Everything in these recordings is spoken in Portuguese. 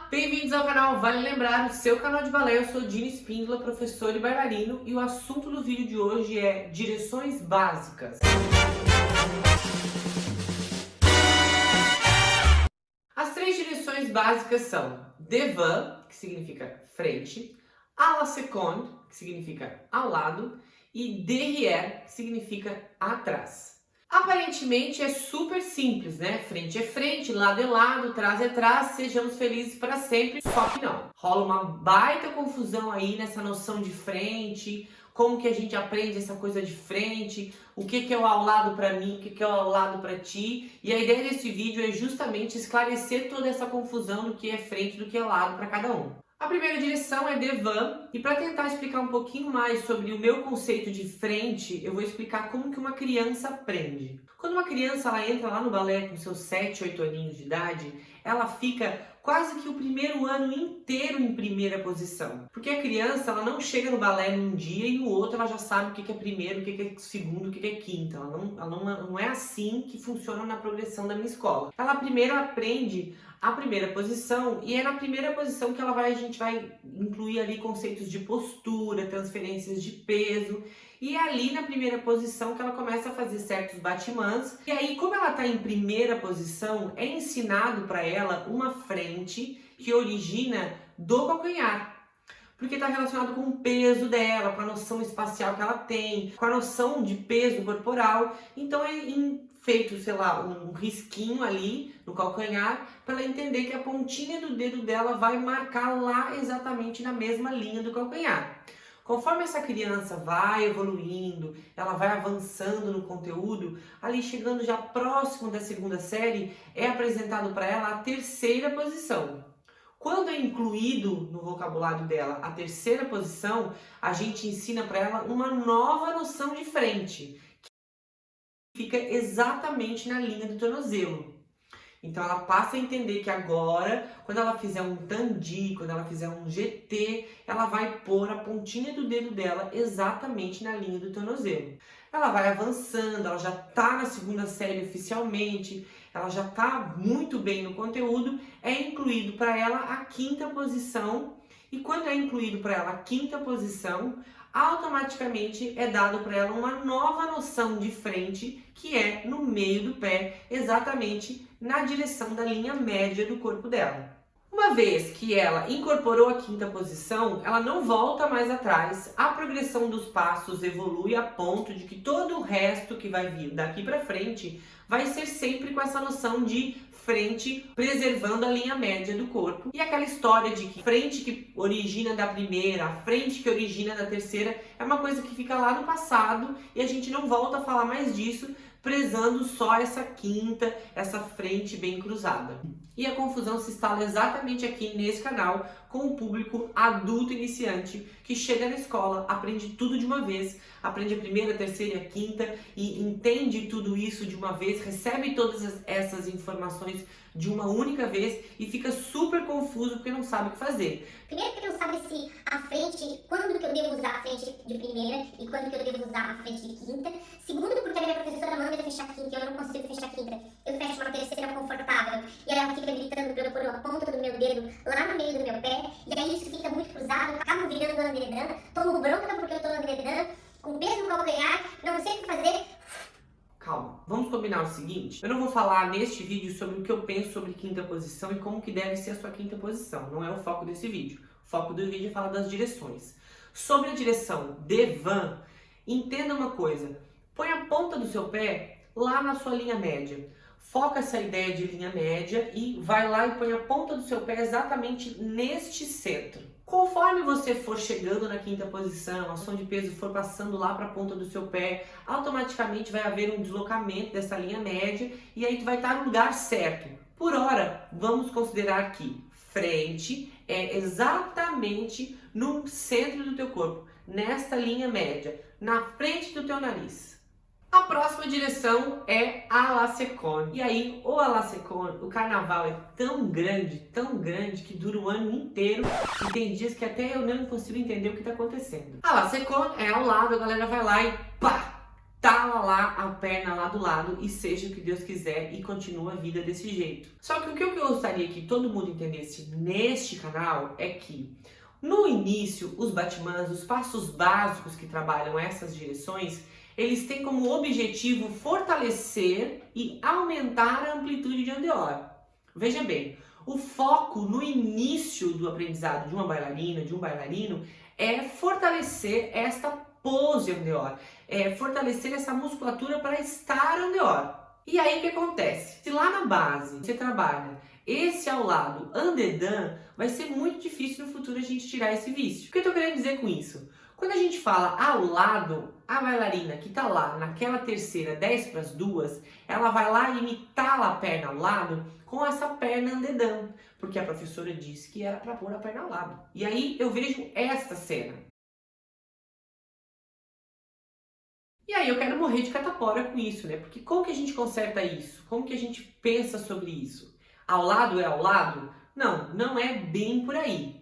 Bem-vindos ao canal Vale Lembrar, o seu canal de balé. Eu sou Dini Espíndola, professor e bailarino, e o assunto do vídeo de hoje é direções básicas. As três direções básicas são devant, que significa frente, à la seconde, que significa ao lado, e derrière, que significa atrás. Aparentemente é super simples, né? Frente é frente, lado é lado, trás é trás, sejamos felizes para sempre. Só que não. Rola uma baita confusão aí nessa noção de frente, como que a gente aprende essa coisa de frente, o que é o ao lado para mim, o que é o ao lado para ti. E a ideia desse vídeo é justamente esclarecer toda essa confusão do que é frente e do que é lado para cada um. A primeira direção é devant, e para tentar explicar um pouquinho mais sobre o meu conceito de frente, eu vou explicar como que uma criança aprende. Quando uma criança ela entra lá no balé com seus 7, 8 aninhos de idade, ela fica quase que o primeiro ano inteiro em primeira posição. Porque a criança ela não chega no balé num dia e no outro ela já sabe o que é primeiro, o que é segundo, o que é quinta. Não é assim que funciona na progressão da minha escola. Ela primeiro aprende a primeira posição, e é na primeira posição que a gente vai incluir ali conceitos de postura, transferências de peso, e é ali na primeira posição que ela começa a fazer certos batimãs. E aí, como ela está em primeira posição, é ensinado para ela uma frente que origina do calcanhar, porque está relacionado com o peso dela, com a noção espacial que ela tem, com a noção de peso corporal. Então é feito, sei lá, um risquinho ali no calcanhar para ela entender que a pontinha do dedo dela vai marcar lá exatamente na mesma linha do calcanhar. Conforme essa criança vai evoluindo, ela vai avançando no conteúdo, ali chegando já próximo da segunda série, é apresentado para ela a terceira posição. Quando é incluído no vocabulário dela a terceira posição, a gente ensina para ela uma nova noção de frente, que fica exatamente na linha do tornozelo. Então ela passa a entender que agora, quando ela fizer um tandi, quando ela fizer um GT, ela vai pôr a pontinha do dedo dela exatamente na linha do tornozelo. Ela vai avançando, ela já está na segunda série oficialmente, ela já está muito bem no conteúdo, é incluído para ela a quinta posição, e quando é incluído para ela a quinta posição, automaticamente é dado para ela uma nova noção de frente, que é no meio do pé, exatamente na direção da linha média do corpo dela. Uma vez que ela incorporou a quinta posição, ela não volta mais atrás, a progressão dos passos evolui a ponto de que todo o resto que vai vir daqui para frente vai ser sempre com essa noção de frente, preservando a linha média do corpo. E aquela história de que frente que origina da primeira, a frente que origina da terceira, é uma coisa que fica lá no passado e a gente não volta a falar mais disso, prezando só essa quinta, essa frente bem cruzada. E a confusão se instala exatamente aqui nesse canal com o público adulto iniciante que chega na escola, aprende tudo de uma vez, aprende a primeira, a terceira e a quinta e entende tudo isso de uma vez, recebe todas essas informações de uma única vez e fica super confuso porque não sabe o que fazer. Primeiro porque não sabe se a frente, quando que eu devo usar a frente de primeira e quando que eu devo usar a frente de quinta. Segundo porque a minha professora manda fechar a quinta e eu não consigo fechar a quinta. Eu fecho uma terceira confortável e aí ela fica gritando para eu pôr a ponta do meu dedo lá no meio do meu pé, e aí isso fica muito cruzado, eu acabo virando Andredan, tomo bronca porque eu tô Andredan, com peso no calcanhar, não sei o que fazer. Calma, vamos combinar o seguinte, eu não vou falar neste vídeo sobre o que eu penso sobre quinta posição e como que deve ser a sua quinta posição, não é o foco desse vídeo. O foco do vídeo é falar das direções. Sobre a direção devant, entenda uma coisa, põe a ponta do seu pé lá na sua linha média. Foca essa ideia de linha média e vai lá e põe a ponta do seu pé exatamente neste centro. Conforme você for chegando na quinta posição, a ação de peso for passando lá para a ponta do seu pé, automaticamente vai haver um deslocamento dessa linha média e aí tu vai estar no lugar certo. Por hora, vamos considerar que frente é exatamente no centro do teu corpo, nesta linha média, na frente do teu nariz. A próxima direção é a la seconde. E aí, o a la seconde, o carnaval é tão grande, que dura o ano inteiro. E tem dias que até eu não consigo entender o que está acontecendo. A la seconde é ao lado, a galera vai lá e pá! tala lá a perna lá do lado e seja o que Deus quiser e continua a vida desse jeito. Só que o que eu gostaria que todo mundo entendesse neste canal é que no início, os batimãs, os passos básicos que trabalham essas direções, eles têm como objetivo fortalecer e aumentar a amplitude de andeor. Veja bem, o foco no início do aprendizado de uma bailarina, de um bailarino, é fortalecer esta pose andeor, é fortalecer essa musculatura para estar andeor. E aí o que acontece? Se lá na base você trabalha esse ao lado andedã, vai ser muito difícil no futuro a gente tirar esse vício. O que eu tô querendo dizer com isso? Quando a gente fala ao lado, a bailarina que tá lá naquela terceira 10 para as 2, ela vai lá imitar a perna ao lado com essa perna andedã, porque a professora disse que era para pôr a perna ao lado. E aí eu vejo esta cena. E aí eu quero morrer de catapora com isso, né? Porque como que a gente conserta isso? Como que a gente pensa sobre isso? Ao lado é ao lado? Não, não é bem por aí.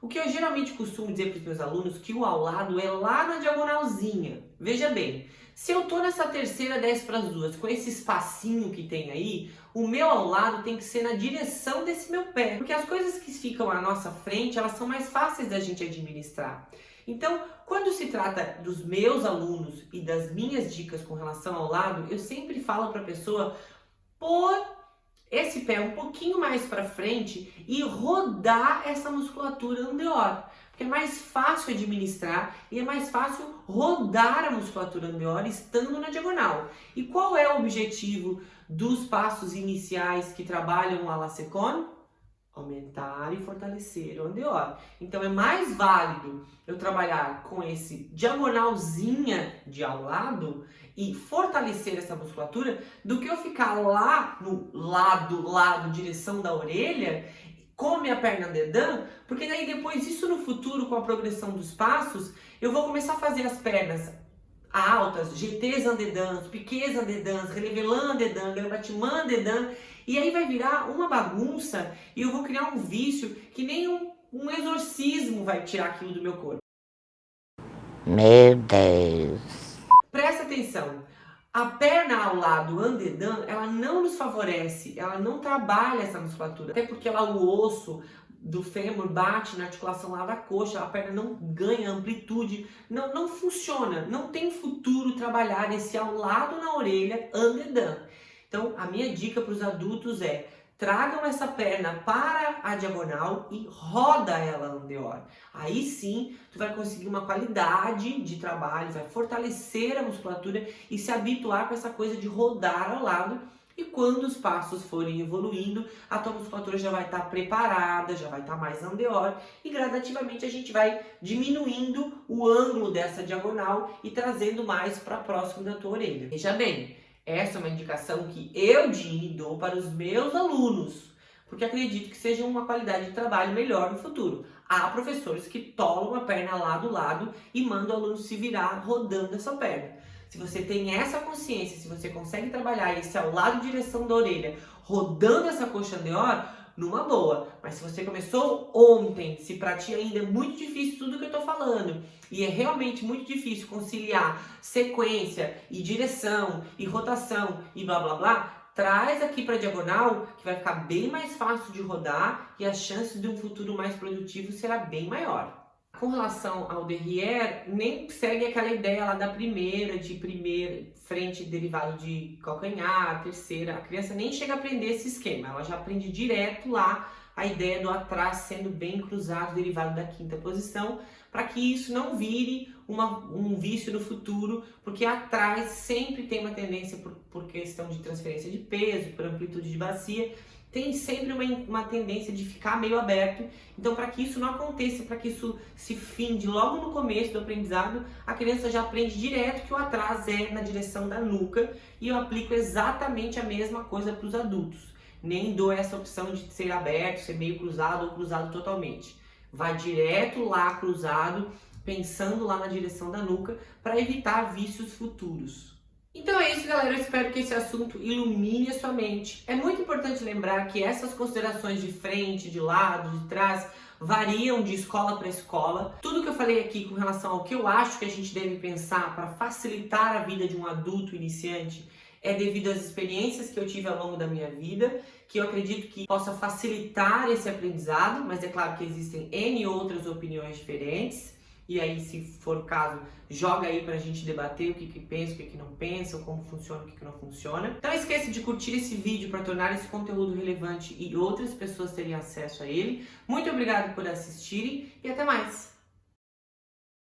O que eu geralmente costumo dizer para os meus alunos que o ao lado é lá na diagonalzinha. Veja bem, se eu tô nessa terceira 10 para as 2 com esse espacinho que tem aí, o meu ao lado tem que ser na direção desse meu pé. Porque as coisas que ficam à nossa frente, elas são mais fáceis da gente administrar. Então, quando se trata dos meus alunos e das minhas dicas com relação ao lado, eu sempre falo para a pessoa pôr esse pé um pouquinho mais para frente e rodar essa musculatura andeor. Porque é mais fácil administrar e é mais fácil rodar a musculatura andeor estando na diagonal. E qual é o objetivo dos passos iniciais que trabalham a la seconde? Aumentar e fortalecer o andeor. Então é mais válido eu trabalhar com esse diagonalzinha de ao lado e fortalecer essa musculatura do que eu ficar lá no lado, direção da orelha, com a minha perna andedã, porque daí depois isso no futuro, com a progressão dos passos, eu vou começar a fazer as pernas altas, GTs andedãs, piquês andedãs, relevelã andedã, batimã andedã, e aí vai virar uma bagunça e eu vou criar um vício que nem um exorcismo vai tirar aquilo do meu corpo. Meu Deus. Presta atenção. A perna ao lado andedã, ela não nos favorece, ela não trabalha essa musculatura, até porque o osso do fêmur bate na articulação lá da coxa, a perna não ganha amplitude, não funciona, não tem futuro trabalhar esse ao lado na orelha andedã. Então, a minha dica para os adultos é: tragam essa perna para a diagonal e roda ela andeor. Aí sim, tu vai conseguir uma qualidade de trabalho, vai fortalecer a musculatura e se habituar com essa coisa de rodar ao lado. E quando os passos forem evoluindo, a tua musculatura já vai estar preparada, já vai estar mais andeor e gradativamente a gente vai diminuindo o ângulo dessa diagonal e trazendo mais para próximo da tua orelha. Veja bem, essa é uma indicação que eu, Dini, dou para os meus alunos, porque acredito que seja uma qualidade de trabalho melhor no futuro. Há professores que tolam a perna lá do lado e mandam o aluno se virar rodando essa perna. Se você tem essa consciência, se você consegue trabalhar esse ao lado de direção da orelha, rodando essa coxa andeor, numa boa. Mas se você começou ontem, se pra ti ainda é muito difícil tudo que eu tô falando, e é realmente muito difícil conciliar sequência e direção e rotação e blá blá blá, traz aqui pra diagonal que vai ficar bem mais fácil de rodar e a chance de um futuro mais produtivo será bem maior. Com relação ao derrière, nem segue aquela ideia lá da primeira frente derivado de calcanhar, terceira. A criança nem chega a aprender esse esquema, ela já aprende direto lá a ideia do atrás sendo bem cruzado, derivado da quinta posição, para que isso não vire um vício no futuro, porque atrás sempre tem uma tendência por questão de transferência de peso, por amplitude de bacia, tem sempre uma tendência de ficar meio aberto. Então, para que isso não aconteça, para que isso se finde logo no começo do aprendizado, a criança já aprende direto que o atrás é na direção da nuca, e eu aplico exatamente a mesma coisa para os adultos. Nem dou essa opção de ser aberto, ser meio cruzado ou cruzado totalmente. Vai direto lá cruzado, pensando lá na direção da nuca, para evitar vícios futuros. Então é isso, galera. Eu espero que esse assunto ilumine a sua mente. É muito importante lembrar que essas considerações de frente, de lado, de trás, variam de escola para escola. Tudo que eu falei aqui com relação ao que eu acho que a gente deve pensar para facilitar a vida de um adulto iniciante é devido às experiências que eu tive ao longo da minha vida, que eu acredito que possa facilitar esse aprendizado, mas é claro que existem N outras opiniões diferentes. E aí, se for o caso, joga aí pra gente debater o que pensa, o que não pensa, como funciona, o que não funciona. Então não esqueça de curtir esse vídeo para tornar esse conteúdo relevante e outras pessoas terem acesso a ele. Muito obrigado por assistirem e até mais!